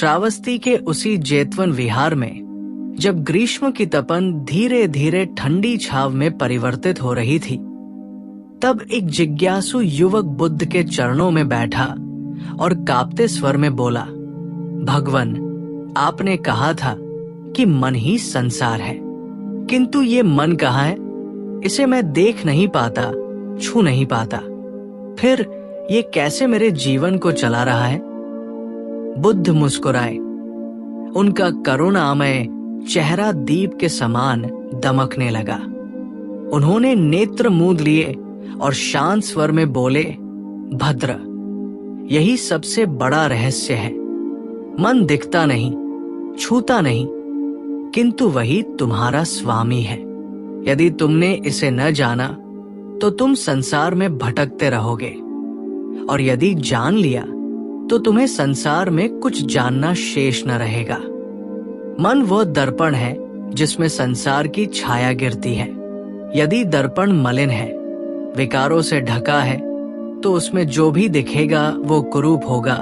श्रावस्ती के उसी जेतवन विहार में जब ग्रीष्म की तपन धीरे धीरे ठंडी छाव में परिवर्तित हो रही थी, तब एक जिज्ञासु युवक बुद्ध के चरणों में बैठा और कांपते स्वर में बोला, भगवन, आपने कहा था कि मन ही संसार है, किंतु ये मन कहाँ है? इसे मैं देख नहीं पाता, छू नहीं पाता, फिर ये कैसे मेरे जीवन को चला रहा है? बुद्ध मुस्कुराए। उनका करुणामय चेहरा दीप के समान दमकने लगा। उन्होंने नेत्र मूंद लिए और शांत स्वर में बोले, भद्र, यही सबसे बड़ा रहस्य है। मन दिखता नहीं, छूता नहीं, किंतु वही तुम्हारा स्वामी है। यदि तुमने इसे न जाना तो तुम संसार में भटकते रहोगे, और यदि जान लिया तो तुम्हें संसार में कुछ जानना शेष न रहेगा। मन वो दर्पण है जिसमें संसार की छाया गिरती है। यदि दर्पण मलिन है, विकारों से ढका है, तो उसमें जो भी दिखेगा वो कुरूप होगा,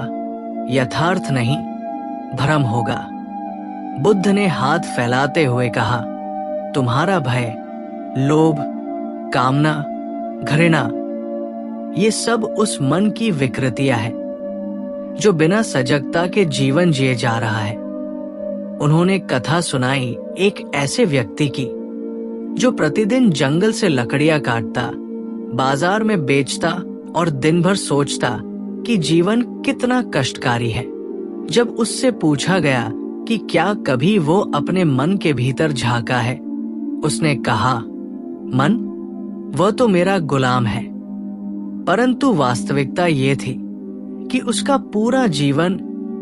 यथार्थ नहीं, भ्रम होगा। बुद्ध ने हाथ फैलाते हुए कहा, तुम्हारा भय, लोभ, कामना, घृणा, ये सब उस मन की विकृतियां हैं जो बिना सजगता के जीवन जिए जा रहा है। उन्होंने कथा सुनाई एक ऐसे व्यक्ति की जो प्रतिदिन जंगल से लकड़ियां काटता, बाजार में बेचता और दिन भर सोचता कि जीवन कितना कष्टकारी है। जब उससे पूछा गया कि क्या कभी वो अपने मन के भीतर झांका है, उसने कहा, मन, वह तो मेरा गुलाम है। परंतु वास्तविकता ये थी कि उसका पूरा जीवन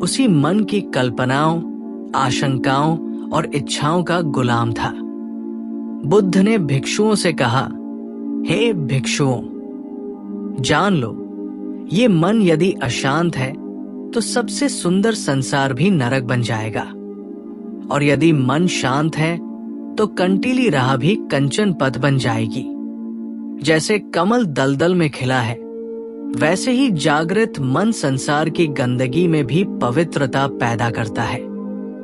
उसी मन की कल्पनाओं, आशंकाओं और इच्छाओं का गुलाम था। बुद्ध ने भिक्षुओं से कहा, हे भिक्षुओं, जान लो, ये मन यदि अशांत है तो सबसे सुंदर संसार भी नरक बन जाएगा, और यदि मन शांत है तो कंटीली राह भी कंचन पथ बन जाएगी। जैसे कमल दलदल में खिला है, वैसे ही जागृत मन संसार की गंदगी में भी पवित्रता पैदा करता है।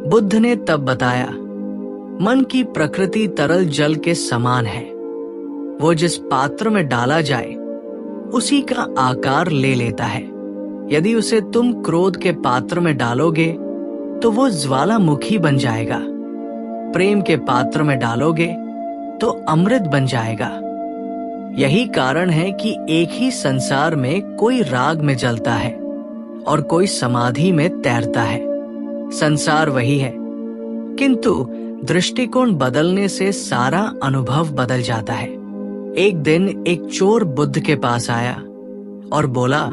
बुद्ध ने तब बताया, मन की प्रकृति तरल जल के समान है। वो जिस पात्र में डाला जाए उसी का आकार ले लेता है। यदि उसे तुम क्रोध के पात्र में डालोगे तो वो ज्वालामुखी बन जाएगा, प्रेम के पात्र में डालोगे तो अमृत बन जाएगा। यही कारण है कि एक ही संसार में कोई राग में जलता है और कोई समाधि में तैरता है। संसार वही है, किंतु दृष्टिकोण बदलने से सारा अनुभव बदल जाता है। एक दिन एक चोर बुद्ध के पास आया और बोला,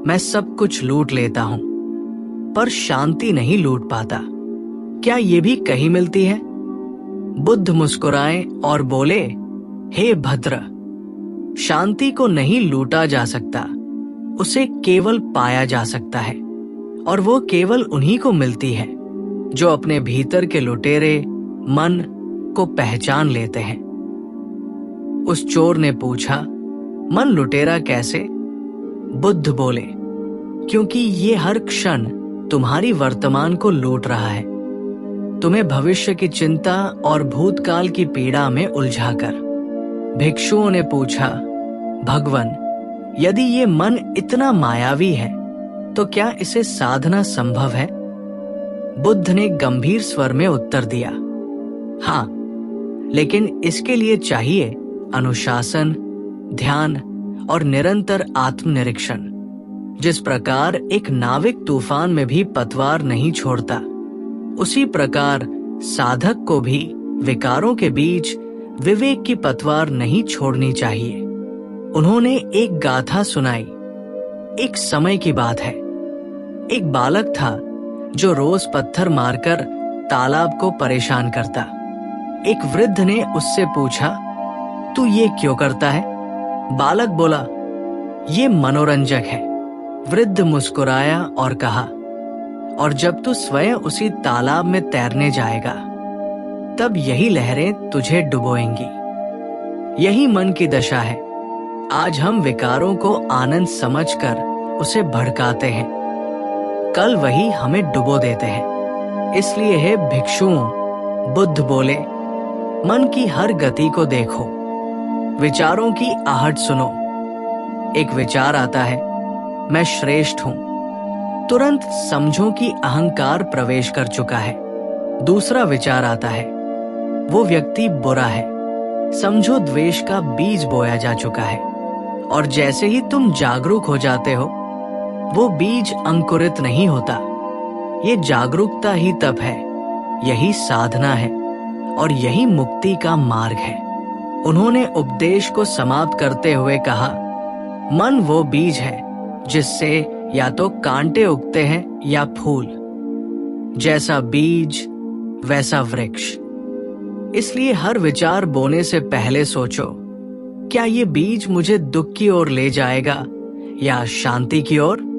मैं सब कुछ लूट लेता हूं, पर शांति नहीं लूट पाता। क्या ये भी कहीं मिलती है? बुद्ध मुस्कुराए और बोले, हे भद्र, शांति को नहीं लूटा जा सकता, उसे केवल पाया जा सकता है, और वो केवल उन्हीं को मिलती है जो अपने भीतर के लुटेरे मन को पहचान लेते हैं। उस चोर ने पूछा, मन लुटेरा कैसे? बुद्ध बोले, क्योंकि ये हर क्षण तुम्हारी वर्तमान को लूट रहा है, तुम्हें भविष्य की चिंता और भूतकाल की पीड़ा में उलझाकर। भिक्षुओं ने पूछा, भगवन, यदि ये मन इतना मायावी है तो क्या इसे साधना संभव है? बुद्ध ने गंभीर स्वर में उत्तर दिया, हाँ, लेकिन इसके लिए चाहिए अनुशासन, ध्यान और निरंतर आत्मनिरीक्षण। जिस प्रकार एक नाविक तूफान में भी पतवार नहीं छोड़ता, उसी प्रकार साधक को भी विकारों के बीच विवेक की पतवार नहीं छोड़नी चाहिए। उन्होंने एक गाथा सुनाई। एक समय की बात है, एक बालक था जो रोज पत्थर मारकर तालाब को परेशान करता। एक वृद्ध ने उससे पूछा, तू ये क्यों करता है? बालक बोला, ये मनोरंजक है। वृद्ध मुस्कुराया और कहा, और जब तू स्वयं उसी तालाब में तैरने जाएगा, तब यही लहरें तुझे डुबोएंगी। यही मन की दशा है। आज हम विकारों को आनंद समझकर उसे भड़काते हैं, कल वही हमें डुबो देते हैं। इसलिए हे भिक्षुओं, बुद्ध बोले, मन की हर गति को देखो, विचारों की आहट सुनो। एक विचार आता है, मैं श्रेष्ठ हूं, तुरंत समझो कि अहंकार प्रवेश कर चुका है। दूसरा विचार आता है, वो व्यक्ति बुरा है, समझो द्वेष का बीज बोया जा चुका है। और जैसे ही तुम जागरूक हो जाते हो, वो बीज अंकुरित नहीं होता। ये जागरूकता ही तप है, यही साधना है और यही मुक्ति का मार्ग है। उन्होंने उपदेश को समाप्त करते हुए कहा, मन वो बीज है जिससे या तो कांटे उगते हैं या फूल। जैसा बीज वैसा वृक्ष। इसलिए हर विचार बोने से पहले सोचो, क्या ये बीज मुझे दुख की ओर ले जाएगा या शांति की ओर?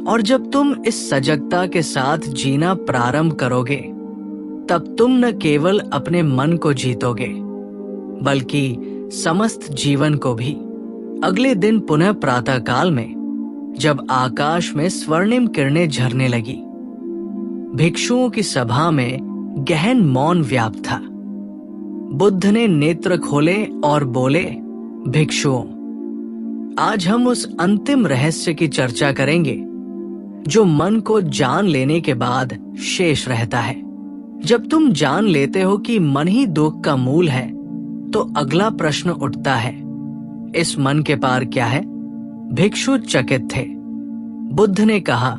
और जब तुम इस सजगता के साथ जीना प्रारंभ करोगे, तब तुम न केवल अपने मन को जीतोगे, बल्कि समस्त जीवन को भी। अगले दिन पुनः प्रातःकाल में, जब आकाश में स्वर्णिम किरणें झरने लगी, भिक्षुओं की सभा में गहन मौन व्याप्त था। बुद्ध ने नेत्र खोले और बोले, भिक्षुओं, आज हम उस अंतिम रहस्य की चर्चा करेंगे जो मन को जान लेने के बाद शेष रहता है। जब तुम जान लेते हो कि मन ही दुख का मूल है, तो अगला प्रश्न उठता है, इस मन के पार क्या है? भिक्षु चकित थे। बुद्ध ने कहा,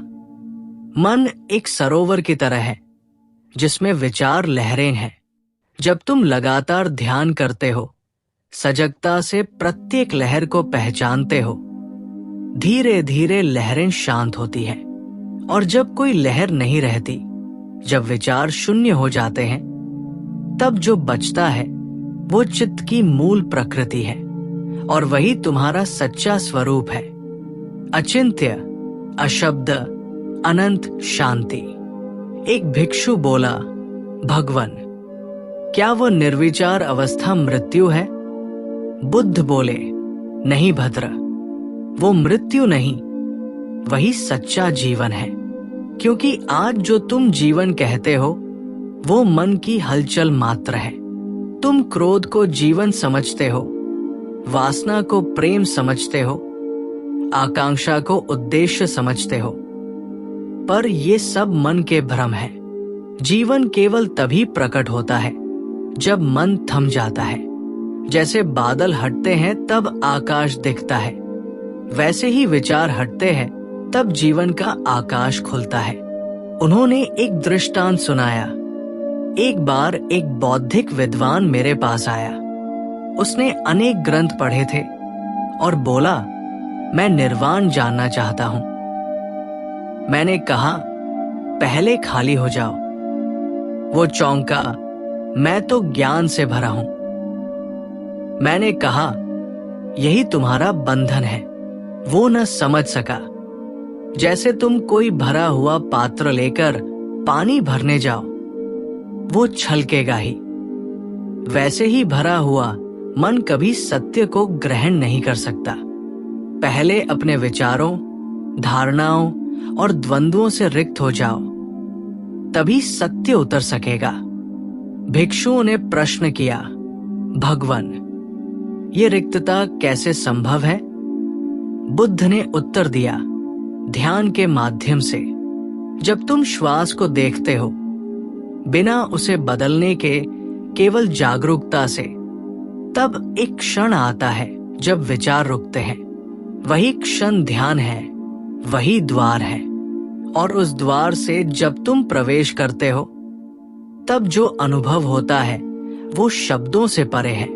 मन एक सरोवर की तरह है जिसमें विचार लहरें हैं। जब तुम लगातार ध्यान करते हो, सजगता से प्रत्येक लहर को पहचानते हो, धीरे धीरे लहरें शांत होती हैं। और जब कोई लहर नहीं रहती, जब विचार शून्य हो जाते हैं, तब जो बचता है वो चित्त की मूल प्रकृति है और वही तुम्हारा सच्चा स्वरूप है। अचिंत्य, अशब्द, अनंत शांति। एक भिक्षु बोला, भगवन, क्या वो निर्विचार अवस्था मृत्यु है? बुद्ध बोले, नहीं भद्र, वो मृत्यु नहीं, वही सच्चा जीवन है। क्योंकि आज जो तुम जीवन कहते हो, वो मन की हलचल मात्र है। तुम क्रोध को जीवन समझते हो, वासना को प्रेम समझते हो, आकांक्षा को उद्देश्य समझते हो, पर ये सब मन के भ्रम है। जीवन केवल तभी प्रकट होता है जब मन थम जाता है। जैसे बादल हटते हैं तब आकाश दिखता है, वैसे ही विचार हटते हैं तब जीवन का आकाश खुलता है। उन्होंने एक दृष्टांत सुनाया। एक बार एक बौद्धिक विद्वान मेरे पास आया। उसने अनेक ग्रंथ पढ़े थे और बोला, मैं निर्वाण जानना चाहता हूं। मैंने कहा, पहले खाली हो जाओ। वो चौंका, मैं तो ज्ञान से भरा हूं। मैंने कहा, यही तुम्हारा बंधन है। वो न समझ सका। जैसे तुम कोई भरा हुआ पात्र लेकर पानी भरने जाओ, वो छलकेगा ही, वैसे ही भरा हुआ मन कभी सत्य को ग्रहण नहीं कर सकता। पहले अपने विचारों, धारणाओं और द्वंद्वों से रिक्त हो जाओ, तभी सत्य उतर सकेगा। भिक्षुओं ने प्रश्न किया, भगवन, ये रिक्तता कैसे संभव है? बुद्ध ने उत्तर दिया, ध्यान के माध्यम से। जब तुम श्वास को देखते हो, बिना उसे बदलने के, केवल जागरूकता से, तब एक क्षण आता है जब विचार रुकते हैं। वही क्षण ध्यान है, वही द्वार है। और उस द्वार से जब तुम प्रवेश करते हो, तब जो अनुभव होता है वो शब्दों से परे है।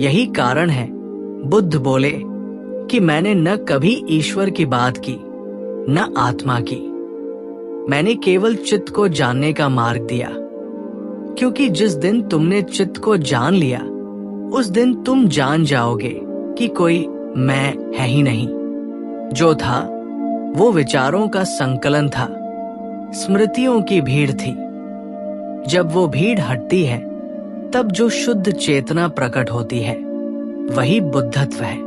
यही कारण है बुद्ध बोले कि मैंने न कभी ईश्वर की बात की, न आत्मा की। मैंने केवल चित्त को जानने का मार्ग दिया, क्योंकि जिस दिन तुमने चित्त को जान लिया, उस दिन तुम जान जाओगे कि कोई मैं है ही नहीं। जो था वो विचारों का संकलन था, स्मृतियों की भीड़ थी। जब वो भीड़ हटती है, तब जो शुद्ध चेतना प्रकट होती है, वही बुद्धत्व है।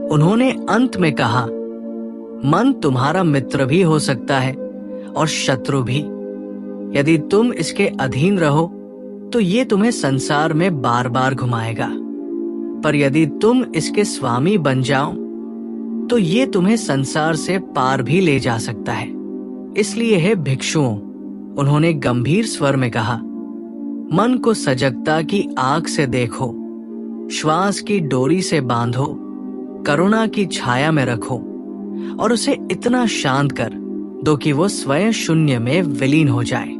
उन्होंने अंत में कहा, मन तुम्हारा मित्र भी हो सकता है और शत्रु भी। यदि तुम इसके अधीन रहो तो ये तुम्हें संसार में बार बार घुमाएगा, पर यदि तुम इसके स्वामी बन जाओ तो ये तुम्हें संसार से पार भी ले जा सकता है। इसलिए हे भिक्षुओं, उन्होंने गंभीर स्वर में कहा, मन को सजगता की आग से देखो, श्वास की डोरी से बांधो, करुणा की छाया में रखो और उसे इतना शांत कर दो कि वो स्वयं शून्य में विलीन हो जाए।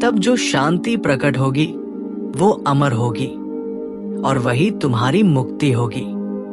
तब जो शांति प्रकट होगी वो अमर होगी और वही तुम्हारी मुक्ति होगी।